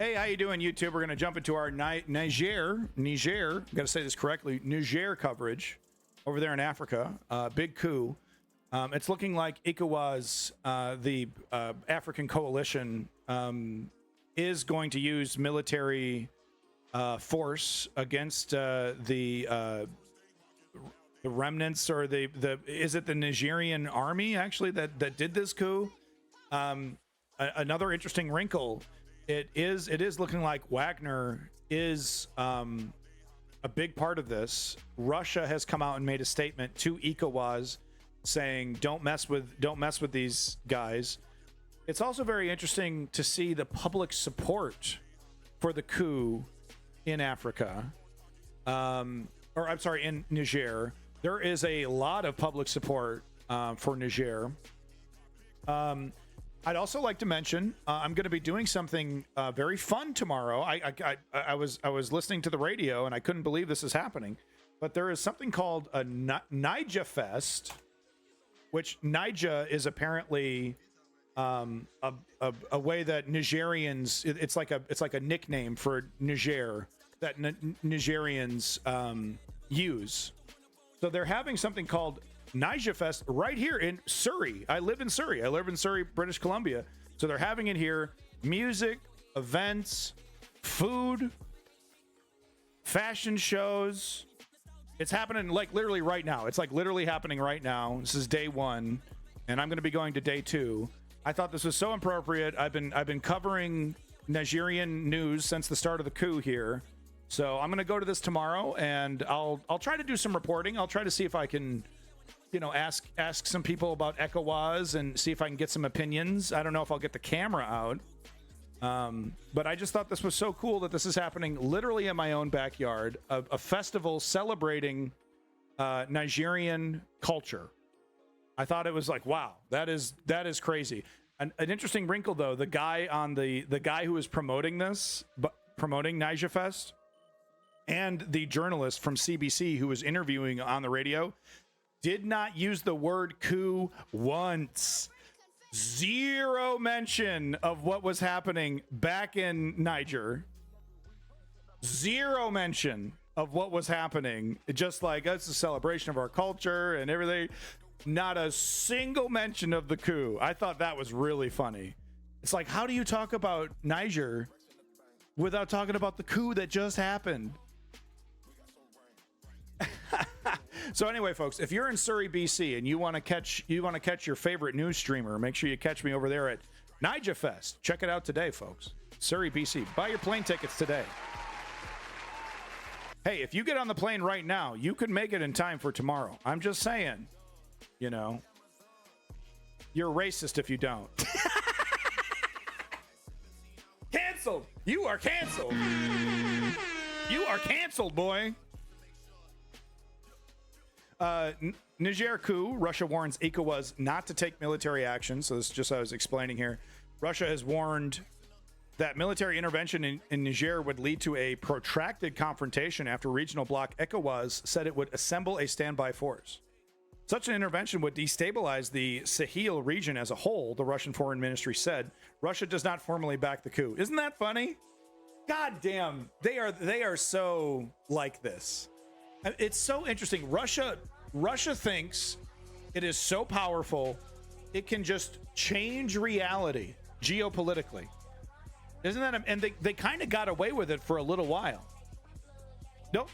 Hey, how you doing, YouTube? We're going to jump into our Niger, got to say this correctly, Niger coverage over there in Africa. Big coup. It's looking like ECOWAS, the African coalition, is going to use military force against the remnants, or is it the Nigerian army actually that did this coup? Another interesting wrinkle. It is looking like Wagner is a big part of this. Russia has come out and made a statement to ECOWAS saying don't mess with these guys. It's also very interesting to see the public support for the coup in Africa, in Niger. There is a lot of public support for Niger. I'd also like to mention I'm going to be doing something very fun tomorrow. I was listening to the radio and I couldn't believe this is happening, but there is something called a Niger Fest, which Niger is apparently a way that Nigerians, it's like a nickname for Niger that Nigerians use. So they're having something called Niger Fest right here in Surrey. I live in Surrey, British Columbia. So they're having it here. Music, events, food, fashion shows. It's happening like literally right now. It's like literally happening right now. This is day 1, and I'm going to be going to day 2. I thought this was so appropriate. I've been covering Nigerian news since the start of the coup here. So I'm going to go to this tomorrow, and I'll try to do some reporting. I'll try to see if I can, ask some people about ECOWAS and see if I can get some opinions. I don't know if I'll get the camera out. But I just thought this was so cool that this is happening literally in my own backyard, a festival celebrating Nigerian culture. I thought it was like, wow, that is crazy. An interesting wrinkle, though, the guy who was promoting this, promoting Niger Fest, and the journalist from CBC who was interviewing on the radio did not use the word coup once. Zero mention of what was happening back in Niger. Zero mention of what was happening. Just like, it's a celebration of our culture and everything. Not a single mention of the coup. I thought that was really funny. It's like, how do you talk about Niger without talking about the coup that just happened? So anyway, folks, if you're in Surrey, BC, and you want to catch your favorite news streamer, make sure you catch me over there at Niger Fest. Check it out today, folks. Surrey, BC. Buy your plane tickets today. Hey, if you get on the plane right now, you could make it in time for tomorrow. I'm just saying, you're racist if you don't. Canceled. You are canceled. You are canceled, boy. Niger coup. Russia warns ECOWAS not to take military action. So this is just what I was explaining here. Russia has warned that military intervention in Niger would lead to a protracted confrontation after regional bloc ECOWAS said it would assemble a standby force. Such an intervention would destabilize the Sahel region as a whole, the Russian Foreign Ministry said. Russia does not formally back the coup. Isn't that funny? God damn, they are so like this. It's so interesting. Russia thinks it is so powerful, it can just change reality geopolitically. Isn't that? And they kind of got away with it for a little while. Nope.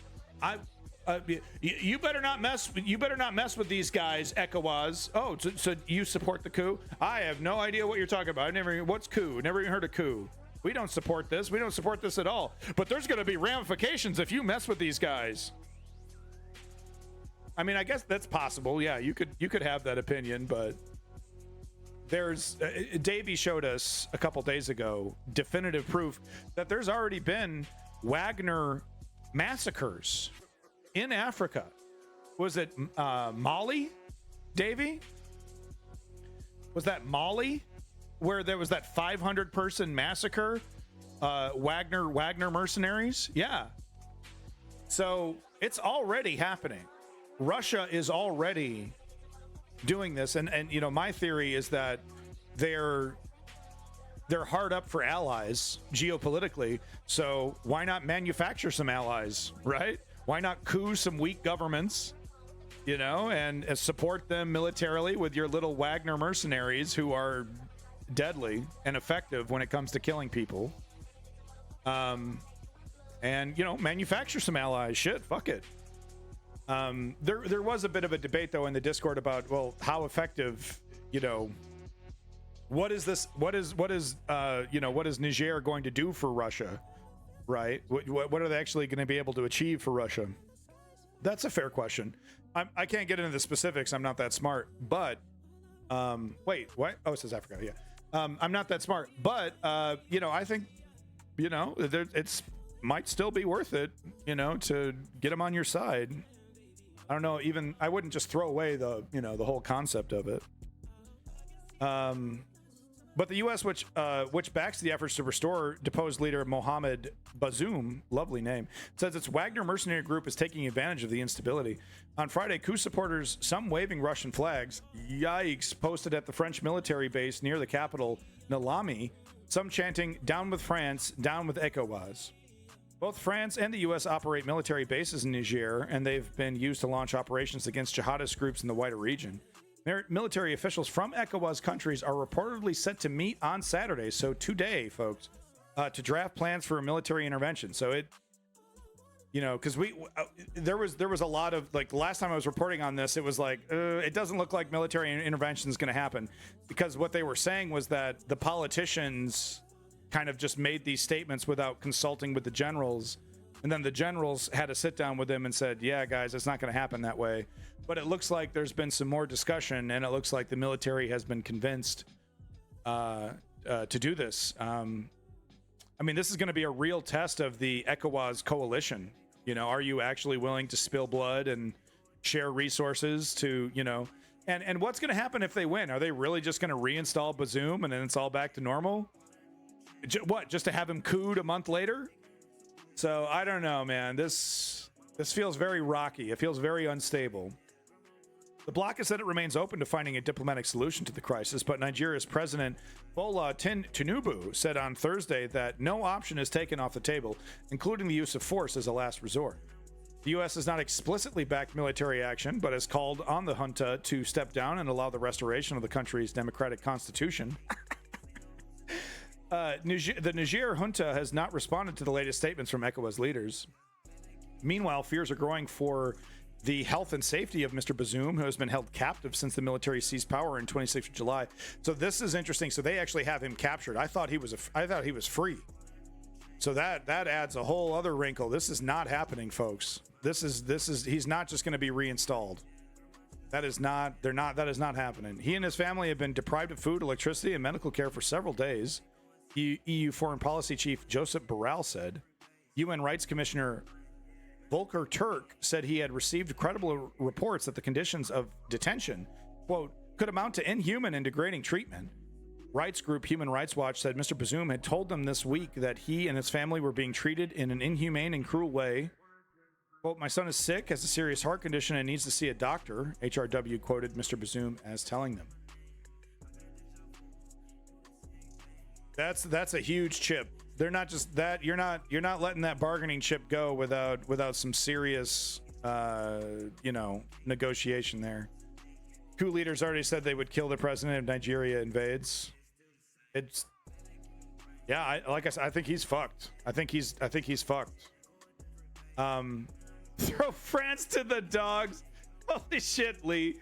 You better not mess. You better not mess with these guys, ECOWAS. Oh, so you support the coup? I have no idea what you're talking about. What's coup? Never even heard of coup. We don't support this. We don't support this at all. But there's going to be ramifications if you mess with these guys. I mean, I guess that's possible. Yeah, you could have that opinion, but there's Davey showed us a couple days ago definitive proof that there's already been Wagner massacres in Africa. Was it Mali, Davey? Was that Mali, where there was that 500-person massacre? Wagner mercenaries? Yeah. So it's already happening. Russia is already doing this, and my theory is that they're they're hard up for allies geopolitically. So why not manufacture some allies, right? Why not coup some weak governments, you know, and support them militarily with your little Wagner mercenaries who are deadly and effective when it comes to killing people. And, you know, manufacture some allies. Shit, fuck it. There was a bit of a debate, though, in the Discord about, well, how effective, you know, what is Niger going to do for Russia, right? What are they actually going to be able to achieve for Russia? That's a fair question. I can't get into the specifics. I'm not that smart. But wait, what? Oh, it says Africa. Yeah. I'm not that smart. But you know, I think, you know, it's might still be worth it, you know, to get them on your side. I don't know. Even I wouldn't just throw away the, you know, the whole concept of it. But the U.S., which backs the efforts to restore deposed leader Mohamed Bazoum, lovely name, says its Wagner mercenary group is taking advantage of the instability. On Friday, coup supporters, some waving Russian flags, yikes, posted at the French military base near the capital, Niamey, some chanting, "Down with France, down with ECOWAS." Both France and the U.S. operate military bases in Niger, and they've been used to launch operations against jihadist groups in the wider region. Military officials from ECOWAS countries are reportedly set to meet on Saturday, so today, folks, to draft plans for a military intervention. So it, you know, because there was a lot of, like, last time I was reporting on this, it was like, it doesn't look like military intervention is going to happen, because what they were saying was that the politicians kind of just made these statements without consulting with the generals, and then the generals had to sit down with them and said, yeah, guys, it's not going to happen that way. But it looks like there's been some more discussion, and it looks like the military has been convinced to do this. I mean, this is going to be a real test of the ECOWAS coalition. You know, are you actually willing to spill blood and share resources to, you know, and what's going to happen if they win? Are they really just going to reinstall Bazoum and then it's all back to normal? What, just to have him cooed a month later? So I don't know, man. This feels very rocky. It feels very unstable. The bloc has said it remains open to finding a diplomatic solution to the crisis, but Nigeria's President Bola Tinubu said on Thursday that no option is taken off the table, including the use of force as a last resort. The U.S. has not explicitly backed military action, but has called on the junta to step down and allow the restoration of the country's democratic constitution. The Niger junta has not responded to the latest statements from ECOWAS leaders. Meanwhile, fears are growing for the health and safety of Mr. Bazoum, who has been held captive since the military seized power in 26th of July. So this is interesting. So they actually have him captured. I thought he was free. So that adds a whole other wrinkle. This is not happening, folks. He's not just going to be reinstalled. That is not happening. He and his family have been deprived of food, electricity, and medical care for several days. EU Foreign Policy Chief Joseph Borrell said. UN Rights Commissioner Volker Turk said he had received credible reports that the conditions of detention, quote, could amount to inhuman and degrading treatment. Rights group Human Rights Watch said Mr. Bazoum had told them this week that he and his family were being treated in an inhumane and cruel way. Quote, my son is sick, has a serious heart condition, and needs to see a doctor. HRW quoted Mr. Bazoum as telling them. That's a huge chip. They're not just that. You're not letting that bargaining chip go without some serious, negotiation there. Coup leaders already said they would kill the president if Nigeria invades. It's, yeah, like I said, I think he's fucked. I think he's fucked. Throw France to the dogs. Holy shit, Lee.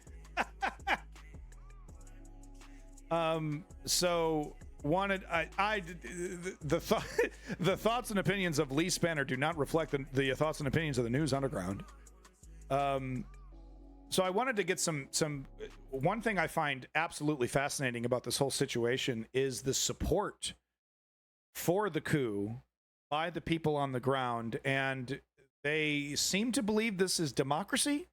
So. The thoughts and opinions of Lee Spanner do not reflect the thoughts and opinions of the news underground. So I wanted to get some one thing I find absolutely fascinating about this whole situation is the support for the coup by the people on the ground, and they seem to believe this is democracy.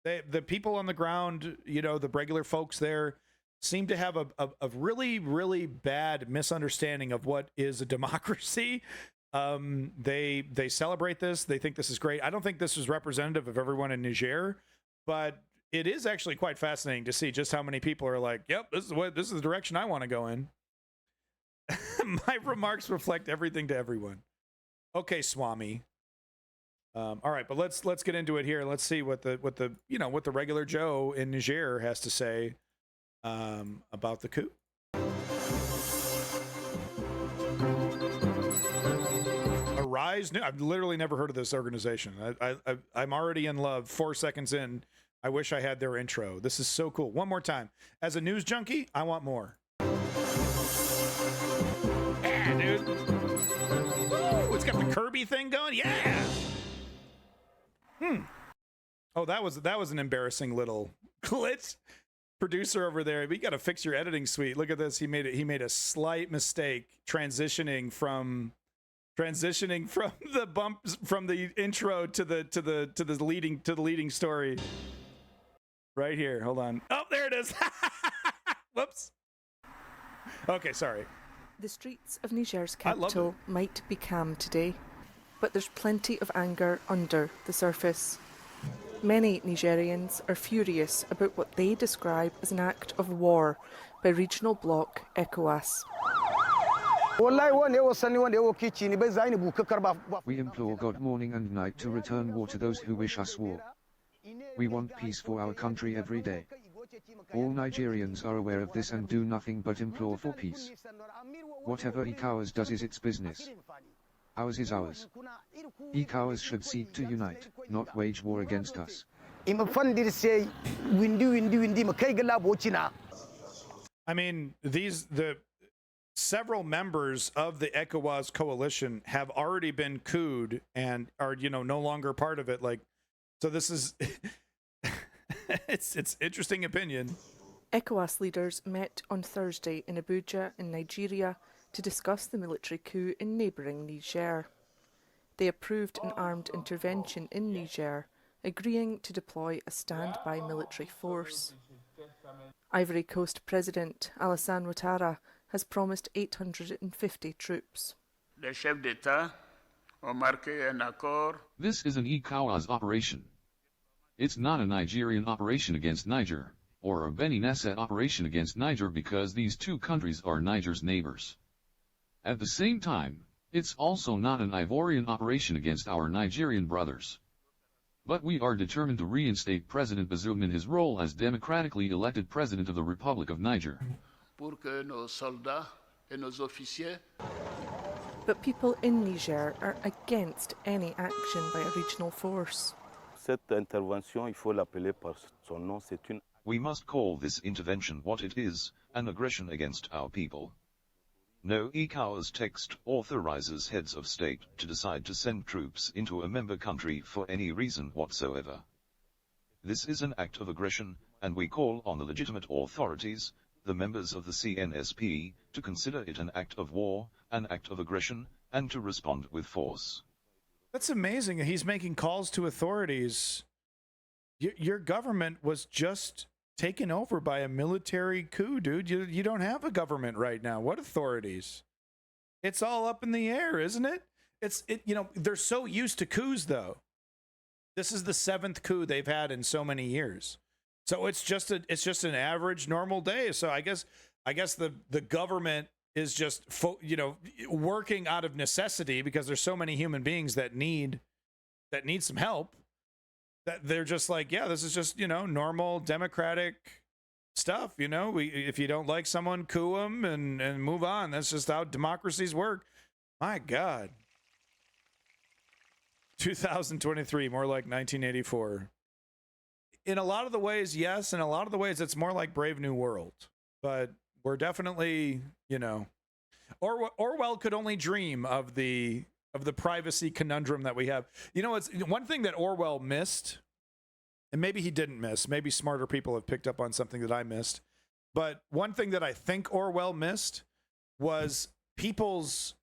The people on the ground, you know, the regular folks there, seem to have a really, really bad misunderstanding of what is a democracy. They celebrate this. They think this is great. I don't think this is representative of everyone in Niger, but it is actually quite fascinating to see just how many people are like, yep, this is the direction I want to go in. My remarks reflect everything to everyone. Okay, Swami. All right, but let's get into it here. Let's see what the regular Joe in Niger has to say about the coup. Arise New. I've literally never heard of this organization. I'm already in love. 4 seconds in, I wish I had their intro. This is so cool. One more time. As a news junkie, I want more. Yeah, dude. Woo, it's got the Kirby thing going. Yeah. Oh, that was an embarrassing little glitch. Producer over there, we got to fix your editing suite. Look at this. He made a slight mistake transitioning from the bumps from the intro to the leading story. Right here. Hold on. Oh, there it is. Whoops. Okay, sorry. The streets of Niger's capital might be calm today, but there's plenty of anger under the surface. Many Nigerians are furious about what they describe as an act of war by regional bloc ECOWAS. We implore God morning and night to return war to those who wish us war. We want peace for our country every day. All Nigerians are aware of this and do nothing but implore for peace. Whatever ECOWAS does is its business. Ours is ours. ECOWAS should seek to unite, not wage war against us. I mean, the several members of the ECOWAS coalition have already been couped and are, no longer part of it. Like, so this is it's interesting opinion. ECOWAS leaders met on Thursday in Abuja in Nigeria to discuss the military coup in neighbouring Niger. They approved an armed intervention in Niger, agreeing to deploy a standby military force. Ivory Coast President Alassane Ouattara has promised 850 troops. This is an ECOWAS operation. It's not a Nigerian operation against Niger, or a Beni Nasser operation against Niger because these two countries are Niger's neighbors. At the same time, it's also not an Ivorian operation against our Nigerian brothers. But we are determined to reinstate President Bazoum in his role as democratically elected President of the Republic of Niger. But people in Niger are against any action by a regional force. We must call this intervention what it is, an aggression against our people. No ECOWAS text authorizes heads of state to decide to send troops into a member country for any reason whatsoever. This is an act of aggression, and we call on the legitimate authorities, the members of the CNSP, to consider it an act of war, an act of aggression, and to respond with force. That's amazing. He's making calls to authorities. Your government was just taken over by a military coup, dude. You don't have a government right now. What authorities? It's all up in the air, isn't it? They're so used to coups, though. This is the 7th coup they've had in so many years. So it's just an average normal day. So I guess the government is just working out of necessity because there's so many human beings that need some help. That they're just like, yeah, this is just, normal democratic stuff. If you don't like someone, coup them and move on. That's just how democracies work. My God. 2023, more like 1984. In a lot of the ways, yes. In a lot of the ways, it's more like Brave New World. But we're definitely, Orwell could only dream of the privacy conundrum that we have. It's one thing that Orwell missed, and maybe he didn't miss. Maybe smarter people have picked up on something that I missed. But one thing that I think Orwell missed was people's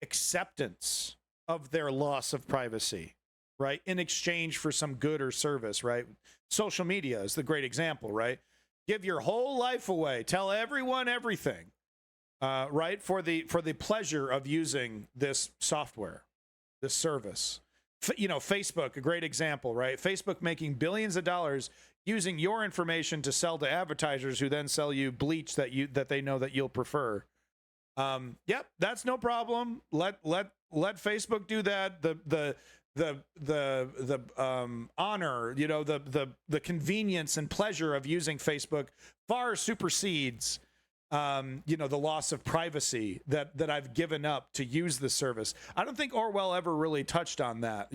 acceptance of their loss of privacy, right? In exchange for some good or service, right? Social media is the great example, right? Give your whole life away. Tell everyone everything. Right, for the pleasure of using this software, this service. Facebook, a great example, right? Facebook making billions of dollars using your information to sell to advertisers who then sell you bleach that they know that you'll prefer. Yep, that's no problem. Let Facebook do that. The honor, the convenience and pleasure of using Facebook far supersedes the loss of privacy that I've given up to use the service. I don't think Orwell ever really touched on that.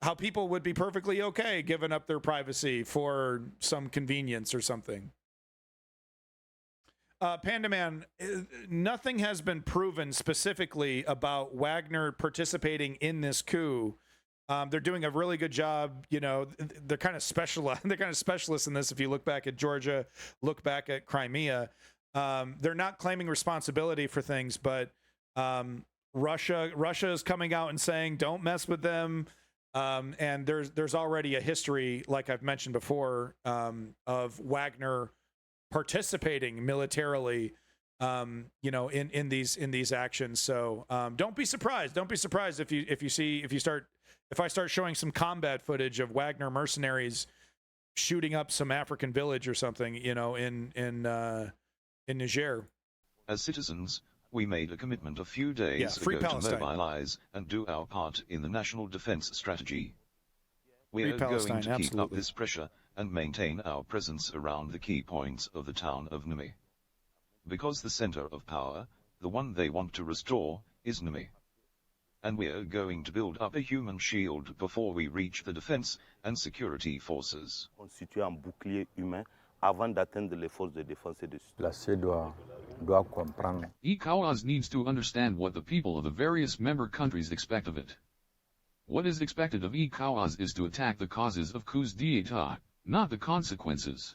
How people would be perfectly okay giving up their privacy for some convenience or something. Panda Man, nothing has been proven specifically about Wagner participating in this coup. They're doing a really good job. They're kind of specialists in this. If you look back at Georgia, look back at Crimea, they're not claiming responsibility for things, but Russia is coming out and saying don't mess with them. And there's already a history, like I've mentioned before, of Wagner participating militarily, in these actions. So don't be surprised. Don't be surprised if I start showing some combat footage of Wagner mercenaries shooting up some African village or something, in Niger. As citizens, we made a commitment a few days Free ago Palestine. to mobilize and do our part in the national defense strategy. We Free are Palestine, going to keep up absolutely. this pressure and maintain our presence around the key points of the town of Niamey. Because the center of power, the one they want to restore, is Niamey. And we're going to build up a human shield before we reach the defense and security forces. Constituer un bouclier humain avant d'atteindre les forces de défense et de sécurité. La C doit comprendre. ECOWAS needs to understand what the people of the various member countries expect of it. What is expected of ECOWAS is to attack the causes of coups d'etat, not the consequences.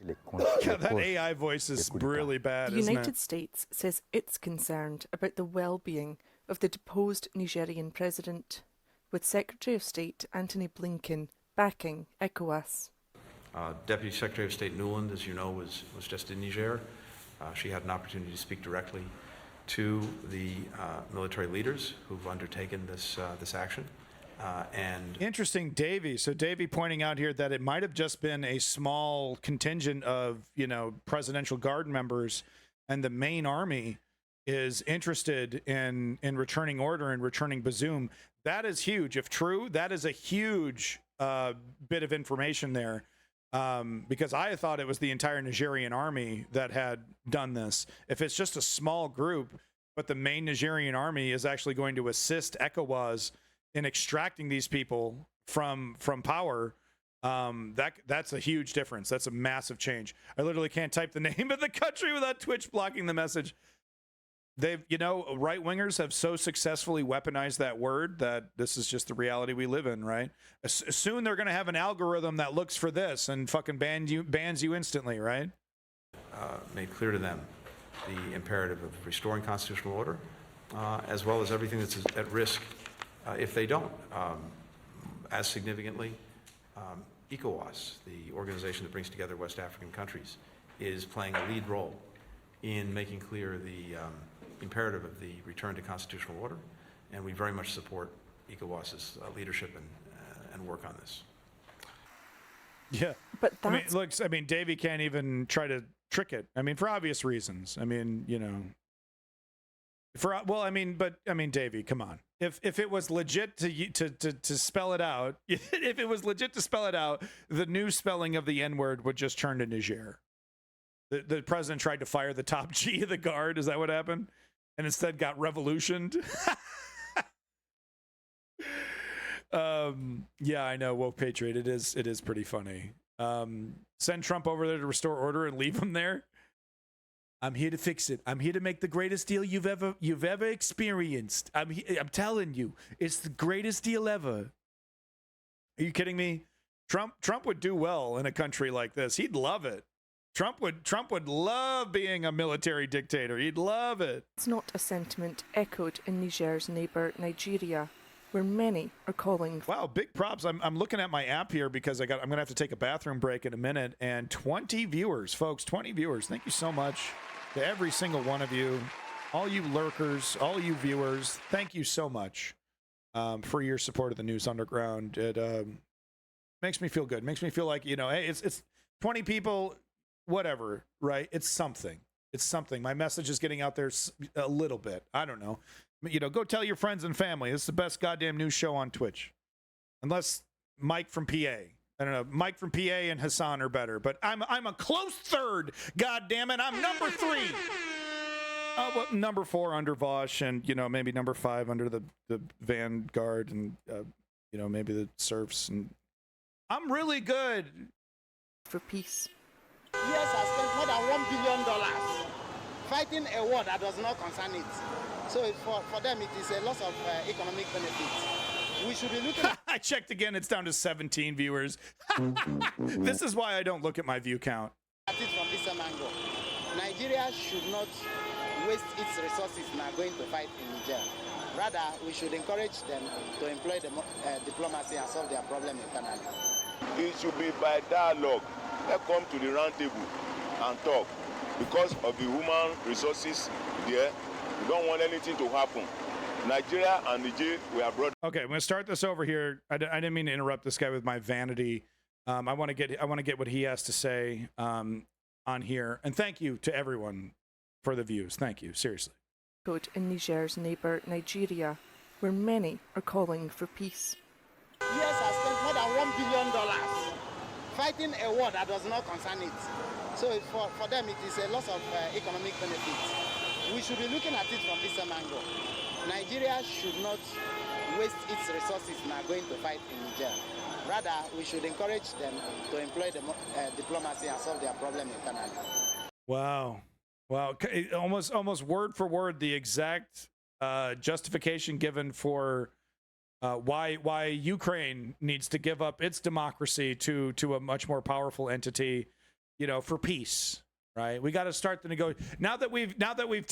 Yeah, that AI voice is really bad, The isn't United it? States says it's concerned about the well-being of the deposed Nigerian president, with Secretary of State Antony Blinken backing ECOWAS. Deputy Secretary of State Nuland, as you know, was just in Niger. She had an opportunity to speak directly to the military leaders who've undertaken this action. And Interesting, Davey. So Davey pointing out here that it might have just been a small contingent of, Presidential Guard members, and the main army is interested in returning order and returning Bazoum. That is huge. If true, that is a huge bit of information there, because I thought it was the entire Nigerian army that had done this. If it's just a small group, but the main Nigerian army is actually going to assist ECOWAS in extracting these people from power, that's a huge difference. That's a massive change. I literally can't type the name of the country without Twitch blocking the message. They've, right wingers have so successfully weaponized that word that this is just the reality we live in, right? Soon they're going to have an algorithm that looks for this and fucking bans you instantly, right? made clear to them the imperative of restoring constitutional order, as well as everything that's at risk if they don't. As significantly, ECOWAS, the organization that brings together West African countries, is playing a lead role in making clear the imperative of the return to constitutional order, and we very much support ECOWAS's leadership and work on this. Yeah, But I mean, that's look, I mean, Davey can't even try to trick it. I mean, for obvious reasons. I mean, you know, Davey, come on. If it was legit to spell it out, if it was legit to spell it out, the new spelling of the N-word would just turn to Niger. The president tried to fire the top G of the guard. Is that what happened? And instead got revolutioned. Yeah, I know. Woke Patriot. It is pretty funny. Send Trump over there to restore order and leave him there. I'm here to fix it. I'm here to make the greatest deal you've ever experienced. I'm telling you, it's the greatest deal ever. Are you kidding me? Trump would do well in a country like this. He'd love it. Trump would love being a military dictator. He'd love it. it's not a sentiment echoed in Niger's neighbour Nigeria, where many are calling Wow, big props. I'm looking at my app here because I'm gonna have to take a bathroom break in a minute. And 20 viewers, folks, 20 viewers. Thank you so much to every single one of you, all you lurkers, all you viewers. Thank you so much for your support of the News Underground. It makes me feel good. Makes me feel like, you know, hey, it's 20 people, whatever, right? It's something. It's something. My message is getting out there a little bit. I don't know. Go tell your friends and family. This is the best goddamn news show on Twitch. Unless Mike from PA. I don't know. Mike from PA and Hassan are better, but I'm a close third. God damn it. I'm number 3. Well, number 4 under Vosh, and maybe number 5 under the Vanguard, and maybe the Serfs. And I'm really good for peace. Yes, I spent more than $1 billion fighting a war that does not concern it. So for them, it is a loss of economic benefits. We should be looking at... I checked again. It's down to 17 viewers. This is why I don't look at my view count. At it from this angle. Nigeria should not waste its resources now going to fight in Niger. Rather, we should encourage them to employ diplomacy and solve their problem internally. It should be by dialogue. Let's come to the round table and talk. Because of the human resources there, we don't want anything to happen. Nigeria and Niger, we are brothers. Okay, I'm going to start this over here. I didn't mean to interrupt this guy with my vanity. I want to get what he has to say on here. And thank you to everyone for the views. Thank you, seriously. In Niger's neighbour Nigeria, where many are calling for peace. Yes, I spent more than $1 billion fighting a war that does not concern it. So for them, it is a loss of economic benefits. We should be looking at it from this angle. Nigeria should not waste its resources now going to fight in Niger. Rather, we should encourage them to employ diplomacy and solve their problem internally. Wow. Almost word for word, the exact justification given for why Ukraine needs to give up its democracy to a much more powerful entity, for peace. Right? We got to start the negotiation. Now that we've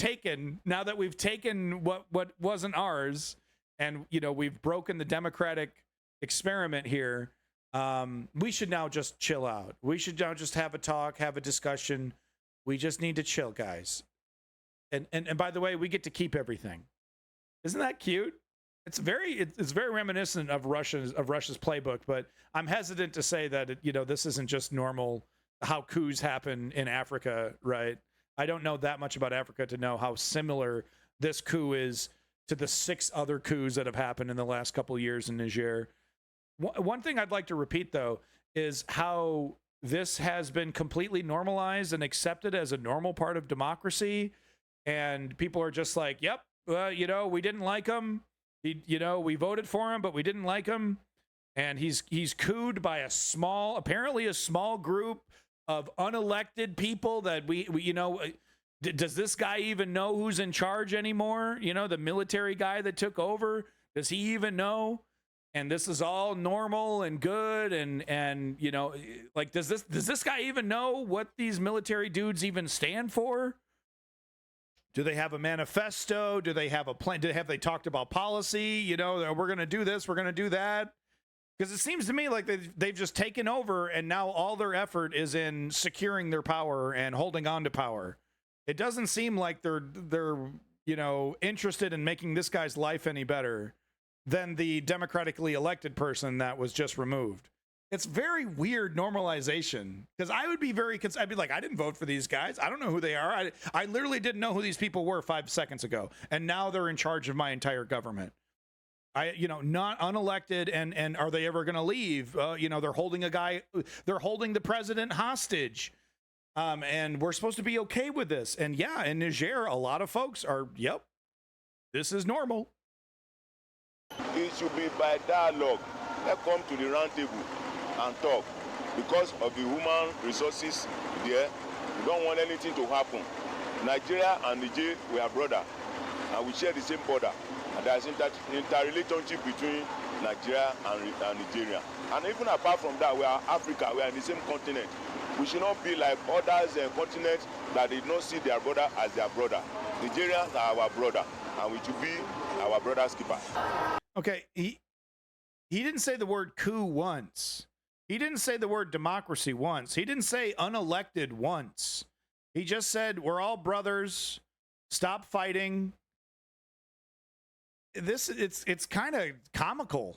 taken what wasn't ours, and we've broken the democratic experiment here. We should now just chill out. We should now just have a talk, have a discussion. We just need to chill, guys. And by the way, we get to keep everything. Isn't that cute? It's very reminiscent of Russia's playbook, but I'm hesitant to say that this isn't just normal how coups happen in Africa, right? I don't know that much about Africa to know how similar this coup is to the 6 other coups that have happened in the last couple of years in Niger. One thing I'd like to repeat, though, is how this has been completely normalized and accepted as a normal part of democracy. And people are just like, yep, we didn't like him. We voted for him, but we didn't like him. And he's couped by apparently a small group of unelected people that we does this guy even know who's in charge anymore? The military guy that took over, does he even know? And this is all normal and good, and does this guy even know what these military dudes even stand for? Do they have a manifesto? Do they have a plan? Have they talked about policy? We're going to do this, we're going to do that. Because it seems to me like they've just taken over, and now all their effort is in securing their power and holding on to power. It doesn't seem like they're interested in making this guy's life any better than the democratically elected person that was just removed. It's very weird normalization, because I would be I'd be like, I didn't vote for these guys. I don't know who they are. I literally didn't know who these people were 5 seconds ago, and now they're in charge of my entire government. Not unelected, and are they ever going to leave? They're holding the president hostage. And we're supposed to be okay with this. And yeah, in Niger, a lot of folks are, yep, this is normal. It should be by dialogue. Let's come to the round table and talk. Because of the human resources there, we don't want anything to happen. Nigeria and Niger, we are brothers, and we share the same border. And there's interrelationship between Nigeria and Nigeria. And even apart from that, we are Africa, we are in the same continent. We should not be like others continents that did not see their brother as their brother. Nigerians are our brother, and we should be our brother's keeper. Okay, he didn't say the word coup once. He didn't say the word democracy once. He didn't say unelected once. He just said, we're all brothers, stop fighting. It's kind of comical.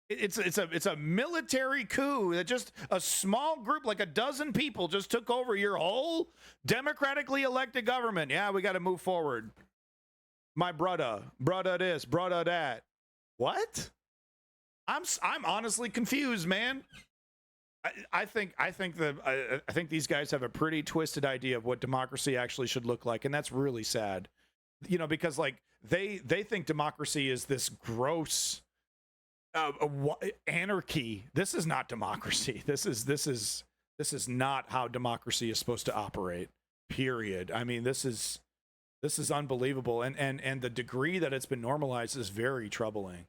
It's a military coup that just a small group, like a dozen people, just took over your whole democratically elected government. Yeah, we got to move forward. My brother this, brother that. What? I'm honestly confused, man. I think these guys have a pretty twisted idea of what democracy actually should look like, and that's really sad. You know, because like they think democracy is this gross anarchy. This is not democracy. This is not how democracy is supposed to operate. Period. I mean, this is unbelievable, and the degree that it's been normalized is very troubling.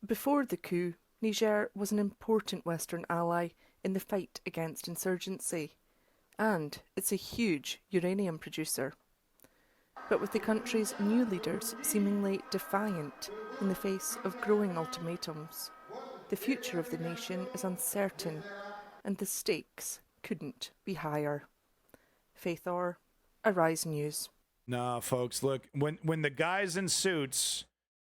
Before the coup, Niger was an important Western ally in the fight against insurgency, and it's a huge uranium producer. But with the country's new leaders seemingly defiant in the face of growing ultimatums, the future of the nation is uncertain, and the stakes couldn't be higher. Faith Orr, Arise News. Nah, folks, look, when the guys in suits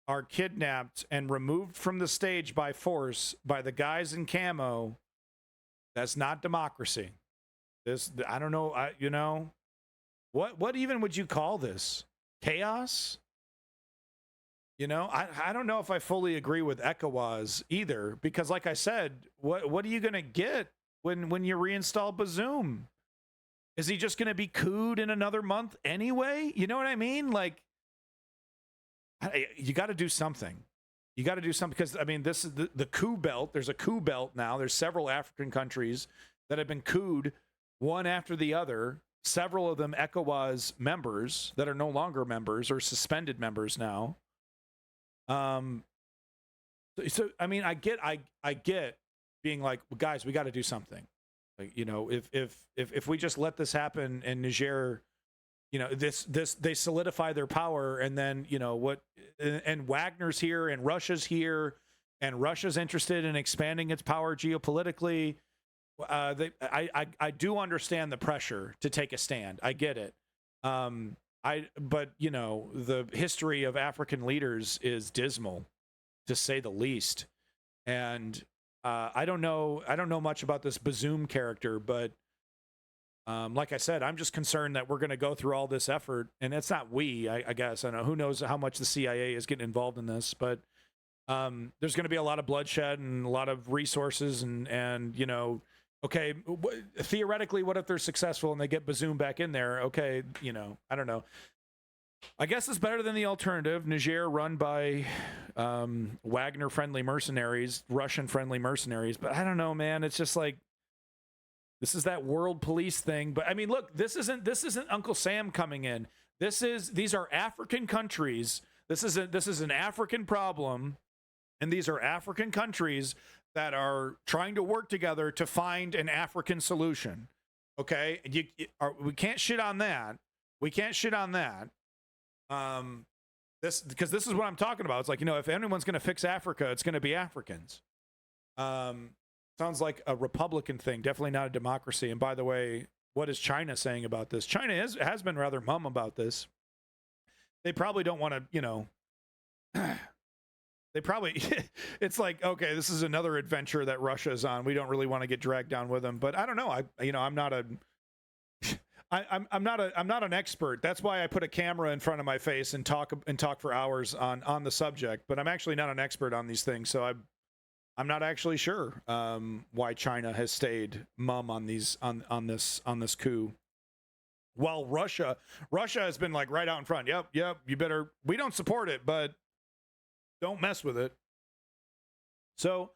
are kidnapped and removed from the stage by force by the guys in camo, that's not democracy. I don't know, what even would you call this? Chaos? You know, I don't know if I fully agree with ECOWAS either, because like I said, what are you going to get when you reinstall Bazoum? Is he just going to be cooed in another month anyway? You know what I mean? Like, you got to do something. You got to do something, because I mean, this is the coup belt. There's a coup belt now. There's several African countries that have been cooed one after the other. Several of them ECOWAS members that are no longer members or suspended members now. So I mean, I get being like, well, guys, we got to do something. Like, you know, if we just let this happen in Niger, you know, they solidify their power, and then, you know, and Wagner's here, and Russia's here, and Russia's interested in expanding its power geopolitically. I do understand the pressure to take a stand. I get it. But you know, the history of African leaders is dismal, to say the least. And I don't know much about this Bazoum character, but like I said, I'm just concerned that we're going to go through all this effort, and it's not we. I guess I don't know, who knows how much the CIA is getting involved in this, but there's going to be a lot of bloodshed and a lot of resources, and you know. Okay, theoretically, what if they're successful and they get Bazoum back in there? Okay, you know, I don't know. I guess it's better than the alternative. Niger run by Wagner-friendly mercenaries, Russian-friendly mercenaries. But I don't know, man. It's just like, this is that world police thing. But I mean, look, this isn't Uncle Sam coming in. These are African countries. This is an African problem, and these are African countries that are trying to work together to find an African solution. Okay, we can't shit on that. We can't shit on that. Because this is what I'm talking about. It's like, you know, if anyone's going to fix Africa, it's going to be Africans. Sounds like a Republican thing, definitely not a democracy. And by the way, what is China saying about this? China has been rather mum about this. They probably don't want to, you know. They probably, it's like, okay, this is another adventure that Russia is on. We don't really want to get dragged down with them, but I don't know. I'm not an expert. That's why I put a camera in front of my face and talk for hours on the subject. But I'm actually not an expert on these things, so I'm not actually sure why China has stayed mum on this coup. While Russia has been like right out in front. Yep, you better. We don't support it, but don't mess with it. So,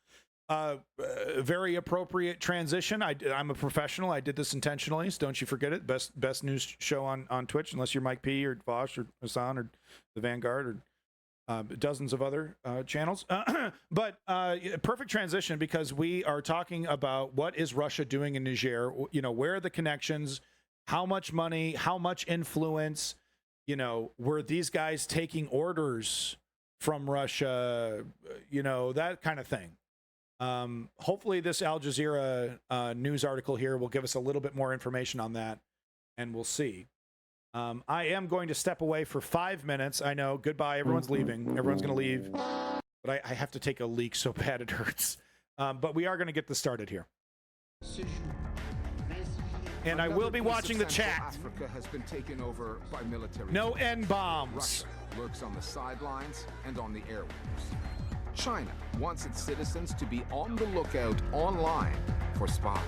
very appropriate transition. I'm a professional. I did this intentionally, so don't you forget it. Best news show on Twitch, unless you're Mike P or Vosh or Hassan or the Vanguard or dozens of other channels. But perfect transition, because we are talking about what is Russia doing in Niger. You know, where are the connections? How much money? How much influence? You know, were these guys taking orders from Russia, you know, that kind of thing. Hopefully this Al Jazeera news article here will give us a little bit more information on that, and we'll see. I am going to step away for 5 minutes. I know, goodbye, everyone's leaving. Everyone's going to leave. but I have to take a leak so bad it hurts. But we are going to get this started here. And I will be watching the chat. Africa has been taken over by military. No N-bombs. Russia lurks on the sidelines and on the airwaves. China wants its citizens to be on the lookout online for spies.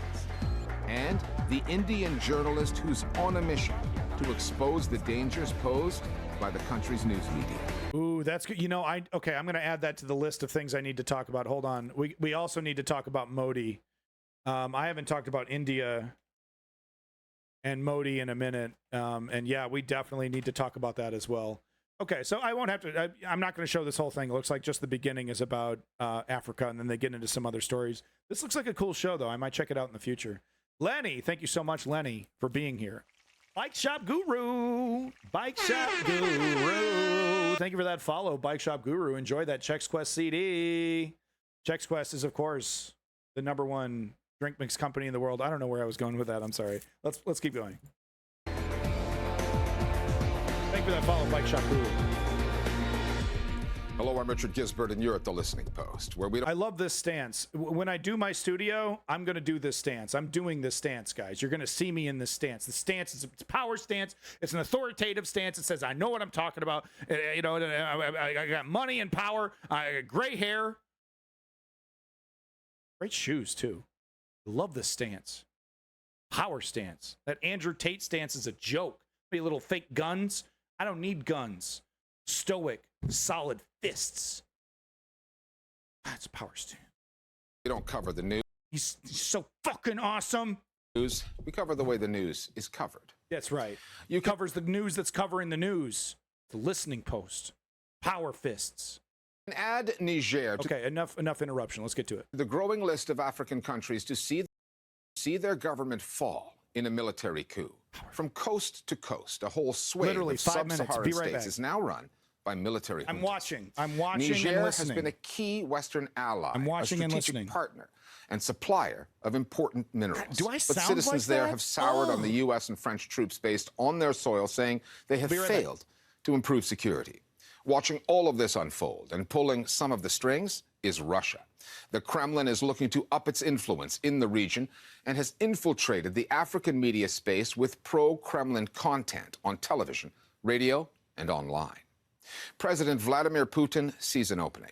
And the Indian journalist who's on a mission to expose the dangers posed by the country's news media. Ooh, that's good. You know, I'm going to add that to the list of things I need to talk about. Hold on. We also need to talk about Modi. I haven't talked about India and Modi in a minute. And yeah, we definitely need to talk about that as well. Okay, so I won't have to, I'm not going to show this whole thing. It looks like just the beginning is about Africa, and then they get into some other stories. This looks like a cool show, though. I might check it out in the future. Lenny, thank you so much, Lenny, for being here. Bike Shop Guru. Bike Shop Guru. Thank you for that follow, Bike Shop Guru. Enjoy that Chex Quest CD. Chex Quest is, of course, the #1 drink mix company in the world. I don't know where I was going with that. I'm sorry. Let's keep going. Thank you for that follow, Bike Shop Guru. Hello, I'm Richard Gisbert, and you're at The Listening Post, where we don't... I love this stance. When I do my studio, I'm going to do this stance. I'm doing this stance, guys. You're going to see me in this stance. The stance is a power stance. It's an authoritative stance. It says, I know what I'm talking about. You know, I got money and power. I got gray hair. Great shoes, too. I love this stance. Power stance. That Andrew Tate stance is a joke. Maybe little fake guns. I don't need guns. Stoic, solid fists. That's a power stance. We don't cover the news. He's so fucking awesome. We cover the way the news is covered. That's right. You covers the news that's covering the news. The Listening Post. Power fists. Add Niger. Okay, enough interruption. Let's get to it. The growing list of African countries to see their government fall in a military coup. From coast to coast, a whole swathe of sub-Saharan states is now run by military juntas. I'm watching Niger and listening. has been a key Western ally, I'm watching a and strategic listening. partner, and supplier of important minerals. Do I but sound citizens like there that? have soured on the U.S. and French troops based on their soil, saying they have failed to improve security. Watching all of this unfold and pulling some of the strings is Russia. The Kremlin is looking to up its influence in the region and has infiltrated the African media space with pro-Kremlin content on television, radio, and online. President Vladimir Putin sees an opening.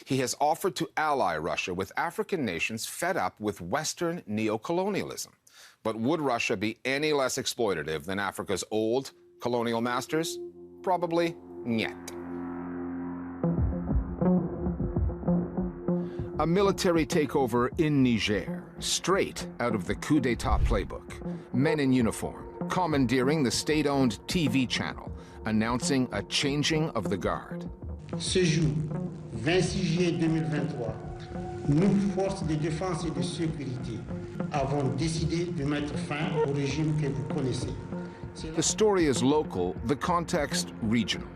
He has offered to ally Russia with African nations fed up with Western neocolonialism. But would Russia be any less exploitative than Africa's old colonial masters? Probably niet. A military takeover in Niger, straight out of the coup d'etat playbook. Men in uniform, commandeering the state-owned TV channel, announcing a changing of the guard. Ce jour, 26 juillet 2023, nous, forces de défense et de sécurité, avons décidé de mettre fin au régime que vous connaissez. The story is local, the context regional.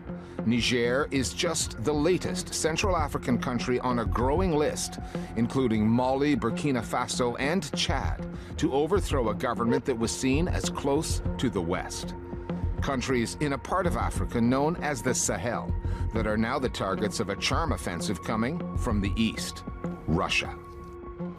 Niger is just the latest Central African country on a growing list, including Mali, Burkina Faso, and Chad, to overthrow a government that was seen as close to the West. Countries in a part of Africa known as the Sahel that are now the targets of a charm offensive coming from the East, Russia.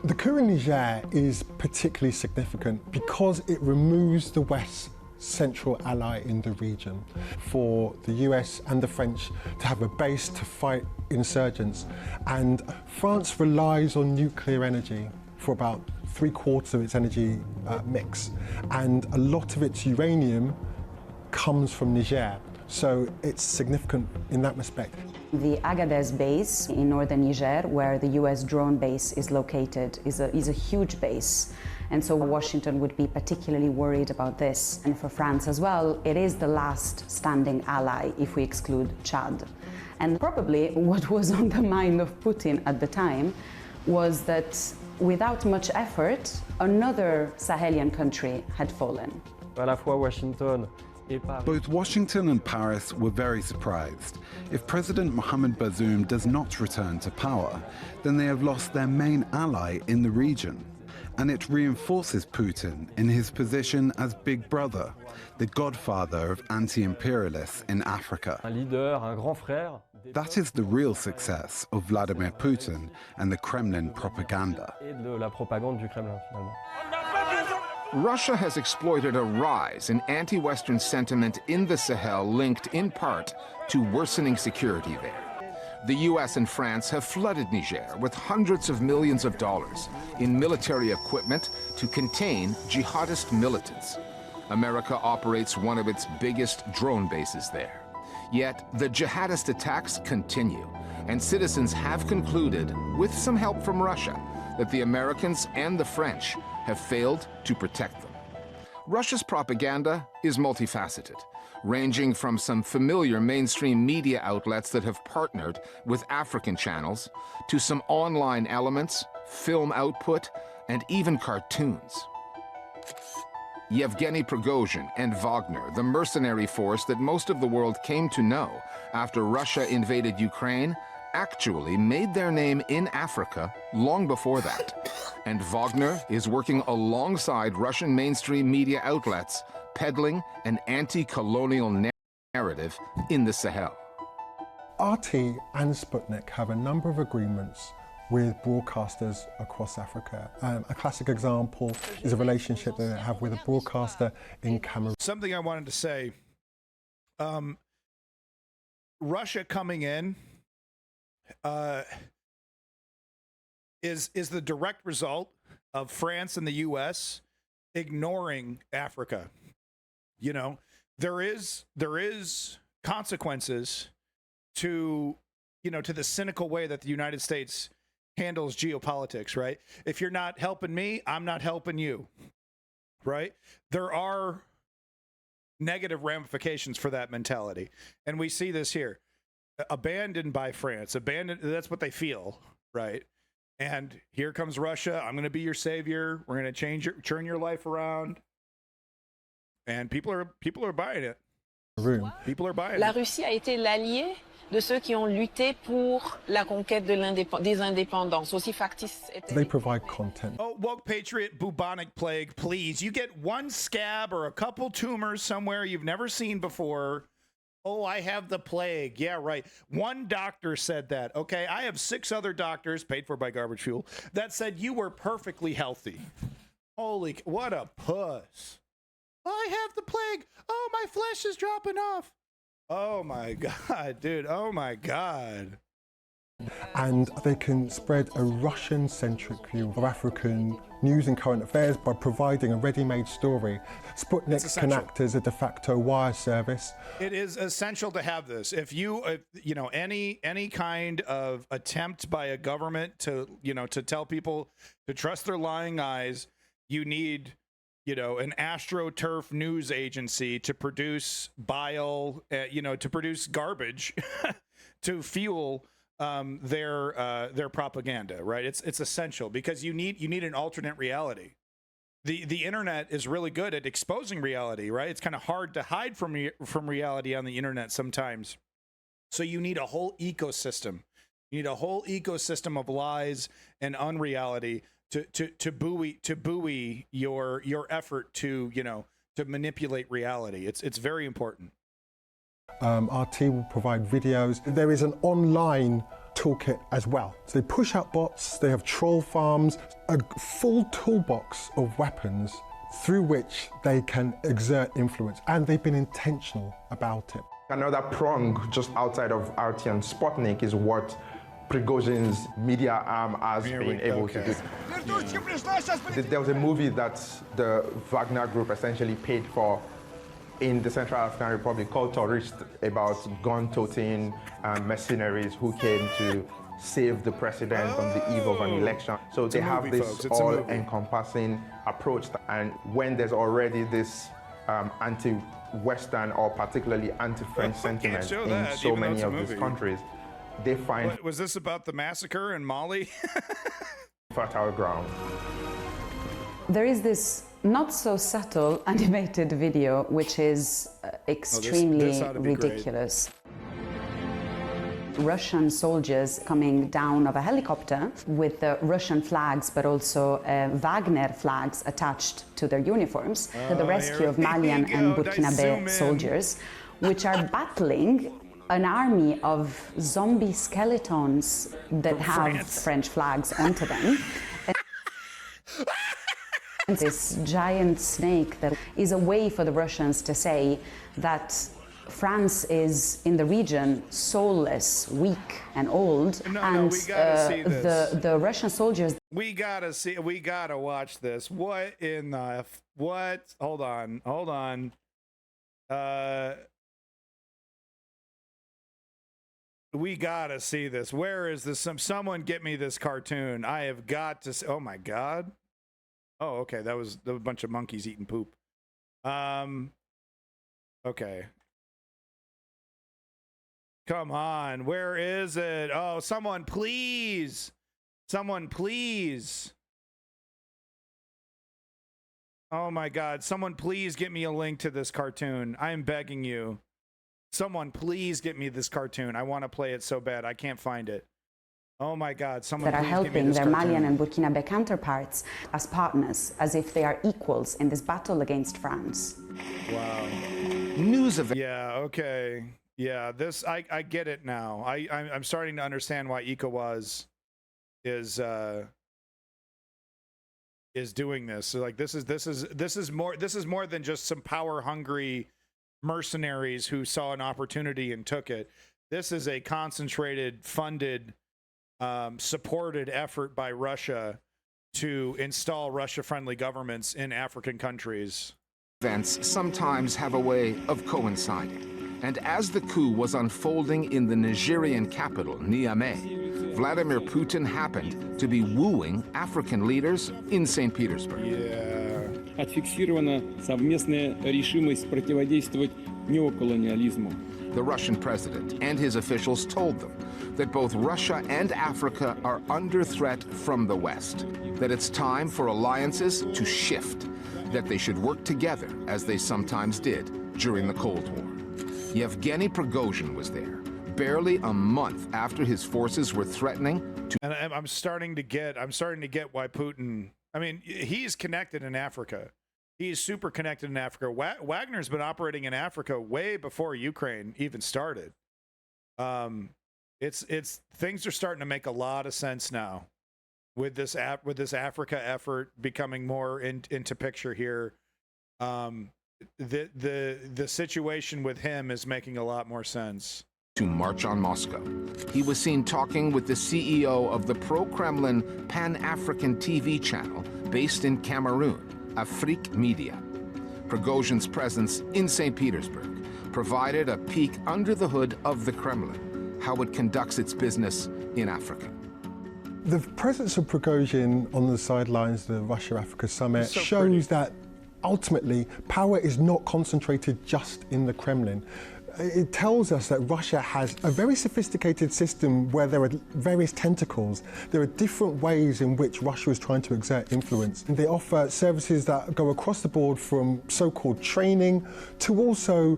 The coup in Niger is particularly significant because it removes the West's central ally in the region. For the US and the French to have a base to fight insurgents, and France relies on nuclear energy for about 3/4 of its energy mix, and a lot of its uranium comes from Niger, so it's significant in that respect. The Agadez base in northern Niger, where the US drone base is located, is a huge base. And so Washington would be particularly worried about this. And for France as well, it is the last standing ally if we exclude Chad. And probably what was on the mind of Putin at the time was that without much effort, another Sahelian country had fallen. Both Washington and Paris were very surprised. If President Mohamed Bazoum does not return to power, then they have lost their main ally in the region. And it reinforces Putin in his position as Big Brother, the godfather of anti-imperialists in Africa. That is the real success of Vladimir Putin and the Kremlin propaganda. Russia has exploited a rise in anti-Western sentiment in the Sahel linked in part to worsening security there. The US and France have flooded Niger with hundreds of millions of dollars in military equipment to contain jihadist militants. America operates one of its biggest drone bases there. Yet the jihadist attacks continue, and citizens have concluded, with some help from Russia, that the Americans and the French have failed to protect them. Russia's propaganda is multifaceted, ranging from some familiar mainstream media outlets that have partnered with African channels to some online elements, film output, and even cartoons. Yevgeny Prigozhin and Wagner, the mercenary force that most of the world came to know after Russia invaded Ukraine, actually made their name in Africa long before that. And Wagner is working alongside Russian mainstream media outlets, peddling an anti-colonial narrative in the Sahel. RT and Sputnik have a number of agreements with broadcasters across Africa. A classic example is a relationship that they have with a broadcaster in Cameroon. Something I wanted to say, Russia coming in is the direct result of France and the US ignoring Africa. You know, there is consequences to, you know, to the cynical way that the United States handles geopolitics, right? If you're not helping me, I'm not helping you, right? There are negative ramifications for that mentality. And we see this here. Abandoned by France, that's what they feel, right? And here comes Russia. I'm going to be your savior. We're going to turn your life around. And people are buying it. People are buying it. La Russie a été l'allié de ceux qui ont lutté pour la conquête des indépendances, aussi factice. They provide content. Oh, woke patriot, bubonic plague, please. You get one scab or a couple tumors somewhere you've never seen before. Oh, I have the plague. Yeah, right. One doctor said that. Okay, I have 6 other doctors, paid for by garbage fuel, that said you were perfectly healthy. Holy, what a puss. I have the plague. Oh, my flesh is dropping off. Oh my God, dude. Oh my God. And they can spread a Russian-centric view of African news and current affairs by providing a ready-made story. Sputnik can act as a de facto wire service. It is essential to have this. If you know, any kind of attempt by a government to, you know, to tell people to trust their lying eyes, you need, you know, an AstroTurf news agency to produce bile, you know, to produce garbage to fuel their propaganda, right? It's essential because you need an alternate reality. The internet is really good at exposing reality, right? It's kind of hard to hide from reality on the internet sometimes. So you need a whole ecosystem. You need a whole ecosystem of lies and unreality to buoy your effort to, you know, to manipulate reality. It's very important. RT will provide videos. There is an online toolkit as well. So they push out bots, they have troll farms, a full toolbox of weapons through which they can exert influence, and they've been intentional about it. Another prong just outside of RT and Sputnik is what Prigozhin's media arm has been able to do. There was a movie that the Wagner group essentially paid for in the Central African Republic called Tourist, about gun-toting mercenaries who came to save the president on the eve of an election. So they have this all-encompassing approach. And when there's already this anti-Western or particularly anti-French sentiment in so many of these countries, they find... What, was this about the massacre in Mali? fertile ground. There is this not so subtle animated video which is extremely ridiculous. Russian soldiers coming down of a helicopter with the Russian flags but also Wagner flags attached to their uniforms to the rescue of Malian and Burkinabe soldiers, which are battling an army of zombie skeletons that have French flags onto them. And this giant snake that is a way for the Russians to say that France is in the region soulless, weak, and old, and the Russian soldiers. We gotta watch this. What in the what? Hold on. We gotta see this. Where is this? Someone get me this cartoon. I have got to see. Oh my god. Oh, okay. That was a bunch of monkeys eating poop. Okay. Come on. Where is it? Oh, someone please. Someone please. Oh my god. Someone please get me a link to this cartoon. I am begging you. Someone please get me this cartoon. I want to play it so bad. I can't find it. Oh my God! Someone that are please helping give me this their cartoon. Malian and Burkinabe counterparts as partners, as if they are equals in this battle against France. Wow. News of Yeah. Okay. Yeah. This I get it now. I'm starting to understand why ECOWAS is doing this. So like this is more than just some power hungry mercenaries who saw an opportunity and took it. This is a concentrated, funded, supported effort by Russia to install Russia-friendly governments in African countries. Events sometimes have a way of coinciding. And as the coup was unfolding in the Nigerian capital, Niamey, Vladimir Putin happened to be wooing African leaders in St. Petersburg. Отфиксирована совместная решимость противодействовать неоколониализму. The Russian president and his officials told them that both Russia and Africa are under threat from the West, that it's time for alliances to shift, that they should work together as they sometimes did during the Cold War. Yevgeny Prigozhin was there, barely a month after his forces were threatening to... And I'm starting to get why Putin, I mean, he's connected in Africa. He's super connected in Africa. Wagner's been operating in Africa way before Ukraine even started. It's things are starting to make a lot of sense now with this Africa effort becoming more into picture here. The situation with him is making a lot more sense. To march on Moscow. He was seen talking with the CEO of the pro-Kremlin Pan-African TV channel based in Cameroon, Afrique Media. Prigozhin's presence in St. Petersburg provided a peek under the hood of the Kremlin, how it conducts its business in Africa. The presence of Prigozhin on the sidelines of the Russia-Africa summit shows that ultimately power is not concentrated just in the Kremlin. It tells us that Russia has a very sophisticated system where there are various tentacles. There are different ways in which Russia is trying to exert influence. And they offer services that go across the board from so-called training to also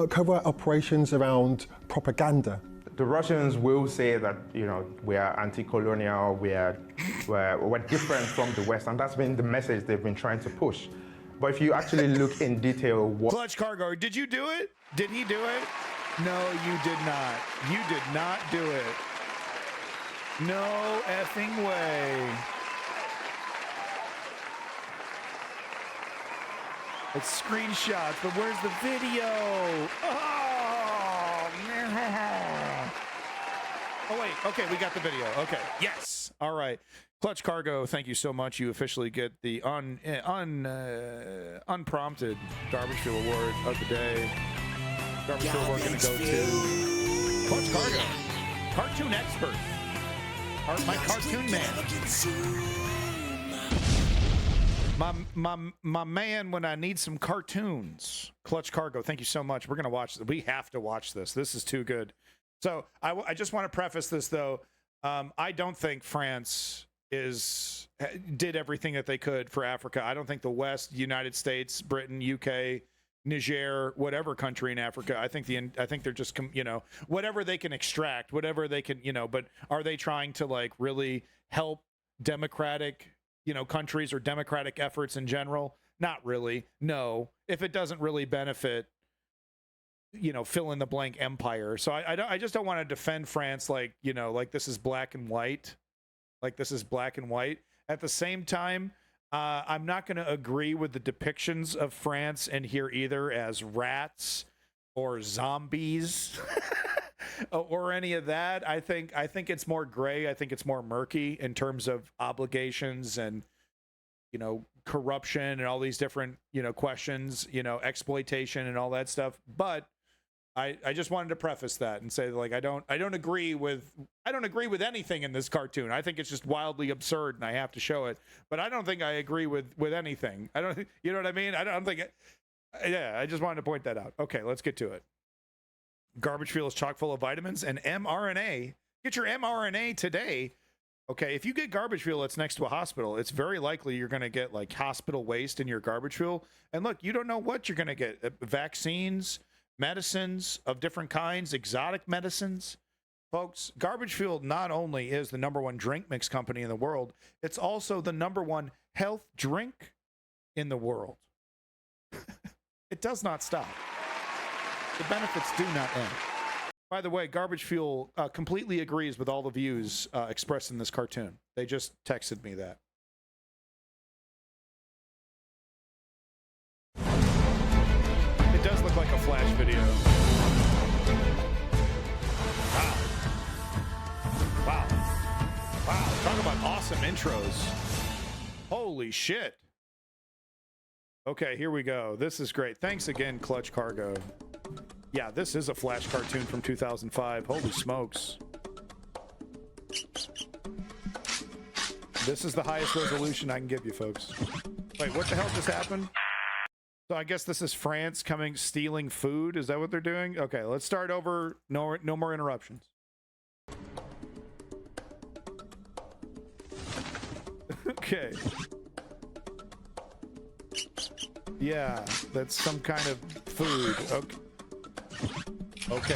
covert operations around propaganda. The Russians will say that, you know, we are anti-colonial, we're different from the West, and that's been the message they've been trying to push. But if you actually look in detail, Clutch Cargo, did you do it? Did he do it? No, you did not. You did not do it. No effing way. It's screenshots, but where's the video? Oh, man. Oh, wait. Okay, we got the video. Okay. Yes. All right. Clutch Cargo, thank you so much. You officially get the unprompted Garbage Fuel Award of the day. Garbage Fuel Award going to go to Clutch Cargo, cartoon expert, my cartoon man. My man when I need some cartoons. Clutch Cargo, thank you so much. We're going to watch this. We have to watch this. This is too good. So I just want to preface this, though. I don't think France did everything that they could for Africa. I don't think the West, United States, Britain, UK, Niger, whatever country in Africa, I think they're just, you know, whatever they can extract, whatever they can, you know, but are they trying to like really help democratic, you know, countries or democratic efforts in general? Not really. No. If it doesn't really benefit fill in the blank empire. So I just don't want to defend France like this is black and white, like this is black and white. At the same time, I'm not going to agree with the depictions of France in here either as rats or zombies or any of that. I think it's more gray. I think it's more murky in terms of obligations and corruption and all these different questions, exploitation and all that stuff. But I just wanted to preface that and say, like, I don't agree with anything in this cartoon. I think it's just wildly absurd and I have to show it. But I don't think I agree with anything. I don't, you know what I mean? I don't think yeah, I just wanted to point that out. Okay, let's get to it. Garbage fuel is chock full of vitamins and mRNA. Get your mRNA today. Okay, if you get garbage fuel that's next to a hospital, it's very likely you're going to get like hospital waste in your garbage fuel. And look, you don't know what you're going to get. Vaccines, medicines of different kinds, exotic medicines. Folks, Garbage Fuel not only is the #1 drink mix company in the world, it's also the #1 health drink in the world. It does not stop. The benefits do not end. By the way, Garbage Fuel completely agrees with all the views expressed in this cartoon. They just texted me that. It does look like a Flash video. Wow. Wow. Wow. Talk about awesome intros. Holy shit. Okay, here we go. This is great. Thanks again, Clutch Cargo. Yeah, this is a Flash cartoon from 2005. Holy smokes. This is the highest resolution I can give you, folks. Wait, what the hell just happened? So I guess this is France stealing food. Is that what they're doing? Okay, let's start over. No more interruptions. Okay. Yeah, that's some kind of food. Okay. Okay.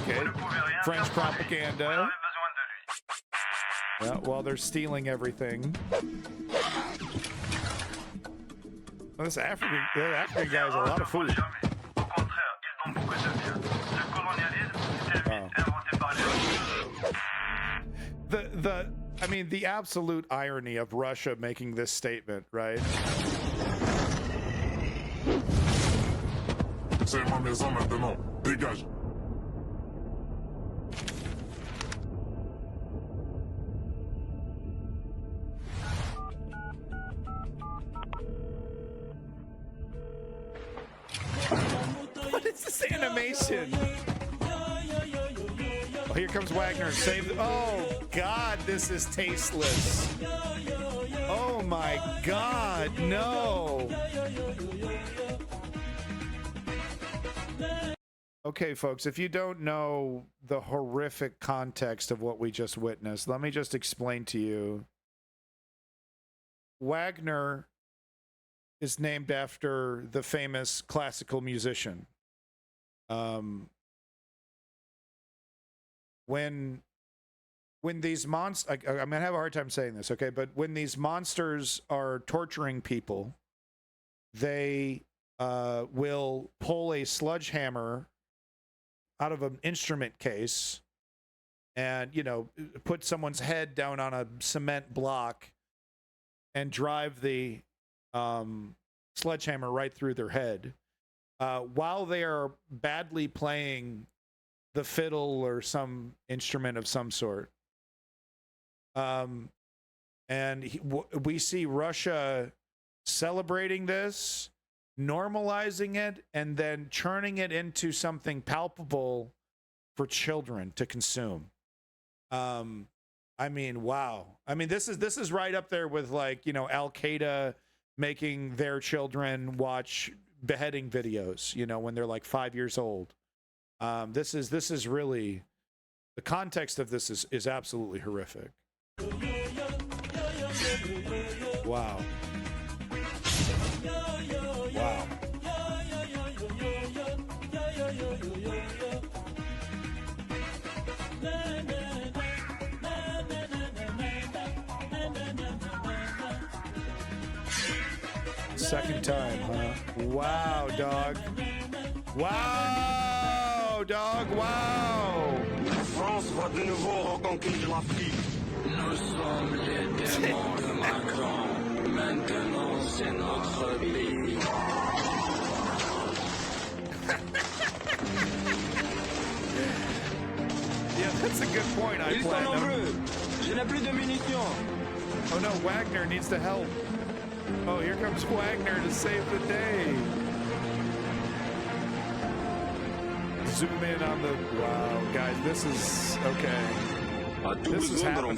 Okay. French propaganda. Yeah, while they're stealing everything. Well, this African guy has a lot of food. I mean, the absolute irony of Russia making this statement, right? C'est ma maison maintenant. Dégage. What is this animation? Oh, here comes Wagner. Save. Oh God, this is tasteless. Oh my God, no. Okay, folks, if you don't know the horrific context of what we just witnessed, let me just explain to you. Wagner is named after the famous classical musician. When these monsters, I'm gonna have a hard time saying this, okay, but when these monsters are torturing people, they will pull a sledgehammer out of an instrument case and, put someone's head down on a cement block and drive the sledgehammer right through their head while they are badly playing the fiddle or some instrument of some sort. We see Russia celebrating this, normalizing it, and then turning it into something palpable for children to consume. I mean, wow. I mean, this is right up there with, like, Al Qaeda making their children watch beheading videos, when they're like 5 years old. This is really, the context of this is absolutely horrific. Wow. Wow. second time, huh? Wow, dog. Wow, dog, wow. France va de nouveau reconquérir l'Afrique. Nous sommes les démons de Macron. Maintenant, c'est notre pays. Yeah, that's a good point. Ils sont nombreux. Je n'ai plus de munitions. Oh no, Wagner needs to help. Oh, here comes Wagner to save the day. Zoom in on the... Wow, guys, this is... Okay. This is happening.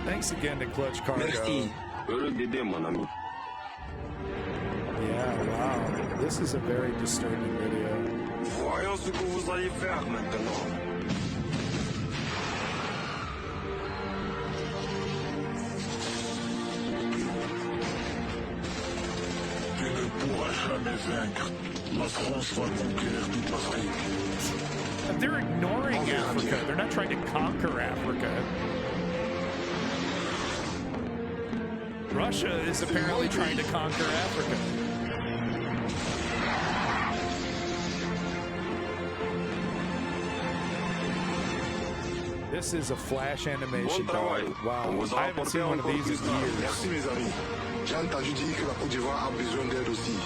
Thanks again to Clutch Cargo. Merci. Heureux d'aider, mon ami. Yeah, wow. This is a very disturbing video. Voyons ce que vous allez faire maintenant. Tu ne pourras jamais vaincre. La France va conquérir toute l'Afrique. They're ignoring Africa. They're not trying to conquer Africa. Russia is apparently trying to conquer Africa. This is a flash animation. Wow, I haven't seen one of these in years. Merci mes amis. J'ai entendu dire que la Côte d'Ivoire a besoin d'aide aussi.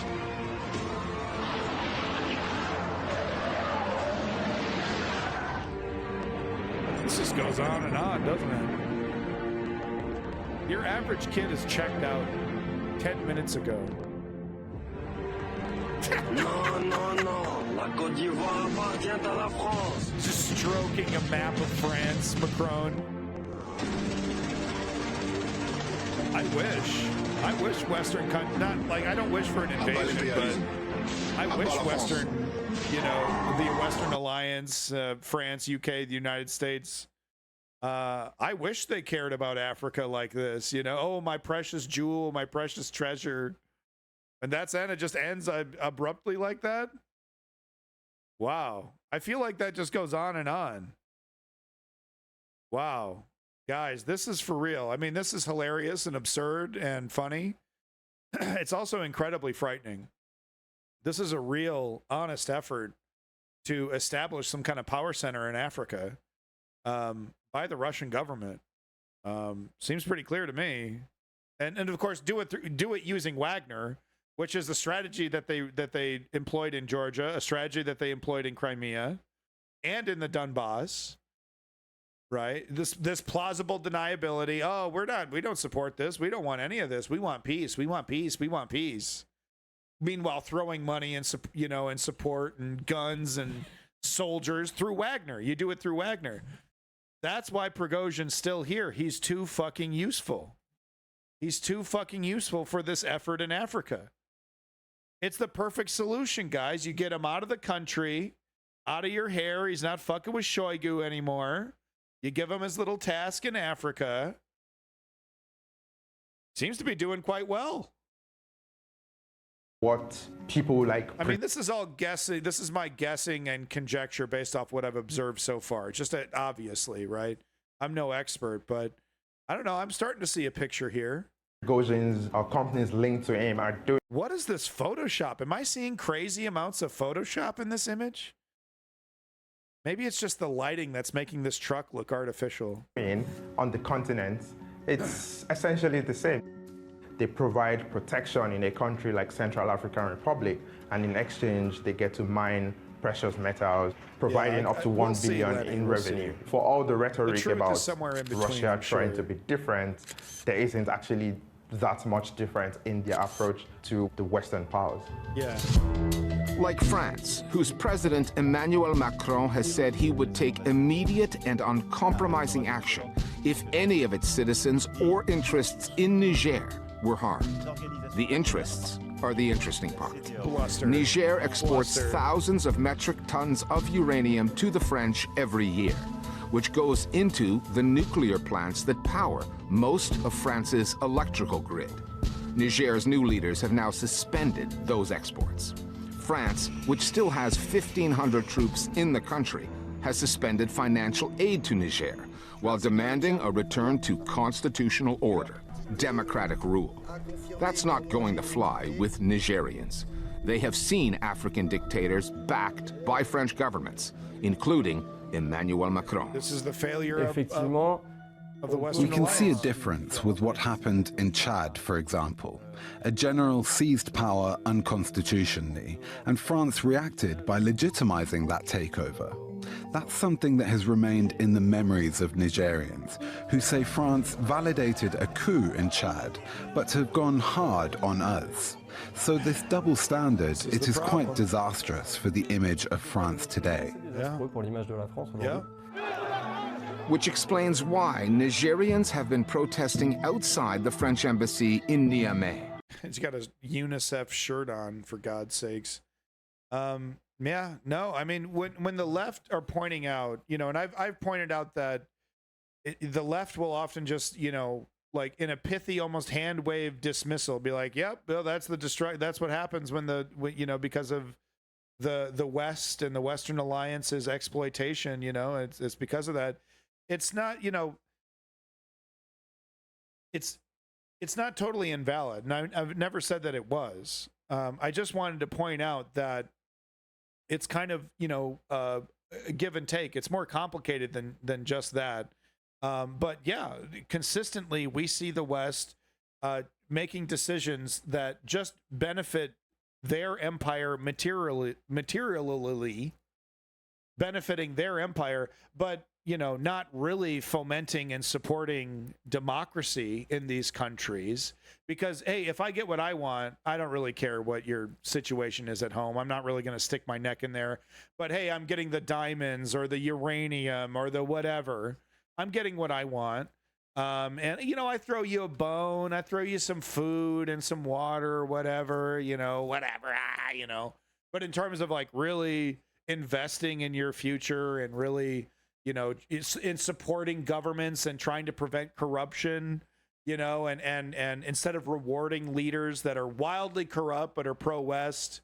This just goes on, doesn't it? Your average kid is checked out 10 minutes ago. No, no, no. La Côte d'Ivoire appartient à la France. Just stroking a map of France, Macron. I wish Western not like I don't wish for an invasion, but I wish Western, the Western Alliance, France, UK, the United States. I wish they cared about Africa like this, oh, my precious jewel, my precious treasure. And that's it. It just ends abruptly like that. Wow. I feel like that just goes on and on. Wow. Guys, this is for real. I mean, this is hilarious and absurd and funny. It's also incredibly frightening. This is a real, honest effort to establish some kind of power center in Africa. By the Russian government. Seems pretty clear to me. And of course do it using Wagner, which is the strategy that they employed in Georgia, a strategy that they employed in Crimea and in the Donbass. Right? This plausible deniability. Oh, we don't support this. We don't want any of this. We want peace. We want peace. We want peace. Meanwhile, throwing money and and support and guns and soldiers through Wagner. You do it through Wagner. That's why Prigozhin's still here. He's too fucking useful. He's too fucking useful for this effort in Africa. It's the perfect solution, guys. You get him out of the country, out of your hair. He's not fucking with Shoigu anymore. You give him his little task in Africa. Seems to be doing quite well. What people like... I mean, this is all guessing. This is my guessing and conjecture based off what I've observed so far. Just obviously, right? I'm no expert, but I don't know. I'm starting to see a picture here. Prigozhin's companies linked to him are doing... What is this Photoshop? Am I seeing crazy amounts of Photoshop in this image? Maybe it's just the lighting that's making this truck look artificial. On the continent, it's essentially the same. They provide protection in a country like Central African Republic, and in exchange, they get to mine precious metals, providing up to $1 billion in revenue. For all the rhetoric about Russia trying to be different, there isn't actually that much difference in their approach to the Western powers. Yeah. Like France, whose president Emmanuel Macron has said he would take immediate and uncompromising action if any of its citizens or interests in Niger were harmed. The interests are the interesting part. Niger exports thousands of metric tons of uranium to the French every year. which goes into the nuclear plants that power most of France's electrical grid. Niger's new leaders have now suspended those exports. France, which still has 1,500 troops in the country, has suspended financial aid to Niger, while demanding a return to constitutional order, democratic rule. That's not going to fly with Nigerians. They have seen African dictators backed by French governments, including Emmanuel Macron. This is the failure of the Western We can see a alliance. difference with what happened in Chad, for example. A general seized power unconstitutionally, and France reacted by legitimizing that takeover. That's something that has remained in the memories of Nigerians, who say France validated a coup in Chad, but have gone hard on us. So this double standard, it is quite disastrous for the image of France today. Yeah. Which explains why Nigerians have been protesting outside the French embassy in Niamey. He's got a UNICEF shirt on, for God's sakes. Yeah, no, I mean, when the left are pointing out, you know, and I've pointed out that the left will often just, you know, like in a pithy, almost hand wave dismissal, be like, "Yep, well, that's that's what happens when you know, because of the West and the Western alliance's exploitation. You know, it's because of that." It's not, you know, it's not totally invalid, and I've never said that it was. I just wanted to point out that it's kind of, you know, give and take. It's more complicated than just that. But yeah, consistently we see the West making decisions that just benefit their empire materially benefiting their empire, but, you know, not really fomenting and supporting democracy in these countries. Because, hey, if I get what I want, I don't really care what your situation is at home. I'm not really going to stick my neck in there. But, hey, I'm getting the diamonds or the uranium or the whatever. I'm getting what I want. And, you know, I throw you a bone. I throw you some food and some water or whatever, you know, whatever, you know. But in terms of, like, really investing in your future and really, you know, in supporting governments and trying to prevent corruption, you know, and instead of rewarding leaders that are wildly corrupt but are pro-West.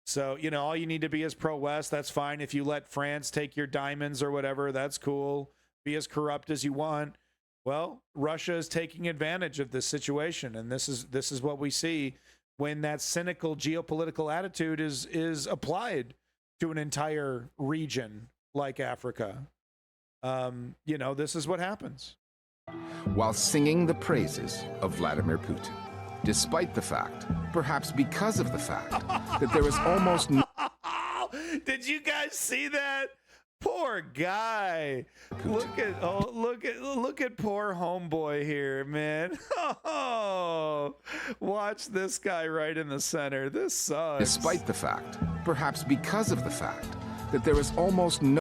So, you know, all you need to be is pro-West. That's fine. If you let France take your diamonds or whatever, that's cool. Be as corrupt as you want. Well, Russia is taking advantage of this situation, and this is what we see when that cynical geopolitical attitude is applied to an entire region like Africa. You know, this is what happens. While singing the praises of Vladimir Putin, despite the fact, perhaps because of the fact, that there is almost no... Did you guys see that? Poor guy. Look at poor homeboy here, man. Oh, watch this guy right in the center. This sucks. Despite the fact, perhaps because of the fact, that there is almost no...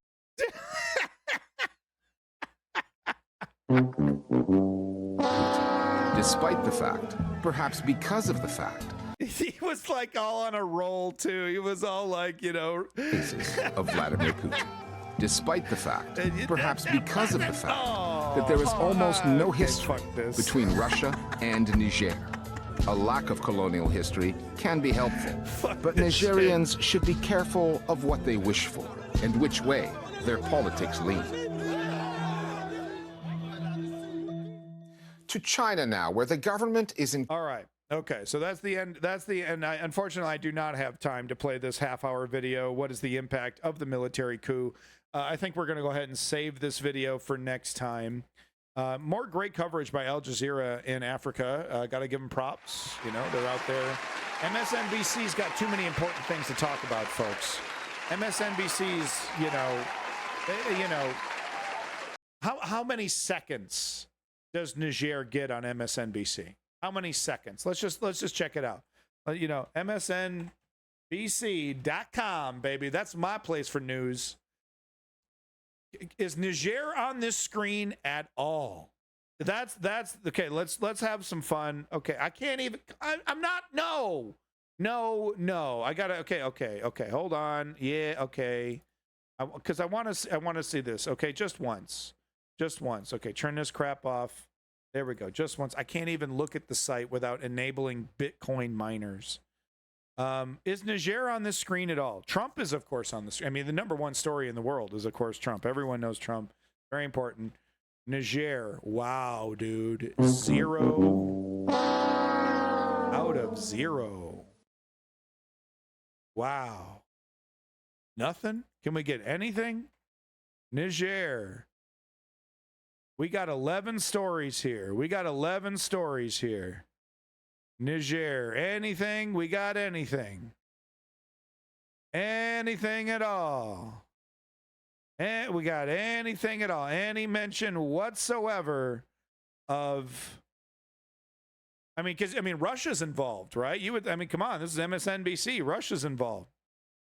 Despite the fact, perhaps because of the fact, he was like all on a roll too. He was all like, you know, cases of Vladimir Putin. Despite the fact, perhaps because of the fact, that there is almost no history between Russia and Niger. A lack of colonial history can be helpful, but Nigerians should be careful of what they wish for and which way their politics lean. To China now, where the government is in... All right. Okay, so that's the end. That's the end. Unfortunately, I do not have time to play this half-hour video. What is the impact of the military coup? I think we're going to go ahead and save this video for next time. More great coverage by Al Jazeera in Africa. Got to give them props. You know, they're out there. MSNBC's got too many important things to talk about, folks. MSNBC's, you know, how many seconds does Niger get on MSNBC? How many seconds? Let's just check it out. You know, MSNBC.com, baby. That's my place for news. Is Niger on this screen at all? That's okay. Let's have some fun. Okay, I can't even. I'm not. No. I gotta. Okay. Hold on. Yeah. Okay. Because I want to see this. Okay, just once. Okay, turn this crap off. There we go. Just once. I can't even look at the site without enabling Bitcoin miners. Is Niger on this screen at all? Trump is, of course, on the screen. I mean, the #1 story in the world is, of course, Trump. Everyone knows Trump. Very important. Niger. Wow, dude. 0 out of 0. Wow. Nothing? Can we get anything? Niger. We got 11 stories here. Niger. Anything? We got anything? Anything at all? And we got anything at all? Any mention whatsoever of... Russia's involved, right? Come on, this is MSNBC. Russia's involved.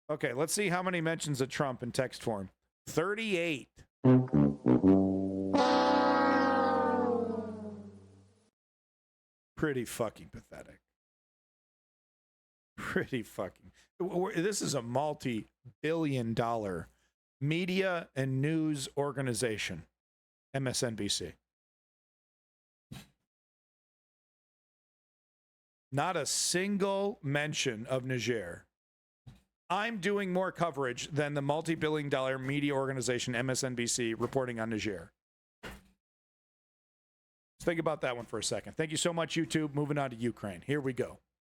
Okay, let's see how many mentions of Trump in text form. 38. Pretty fucking pathetic. This is a multi-billion-dollar media and news organization, MSNBC. Not a single mention of Niger. I'm doing more coverage than the multi-billion-dollar media organization MSNBC reporting on Niger. Think about that one for a second. Thank you so much, YouTube. Moving on to Ukraine. Here we go.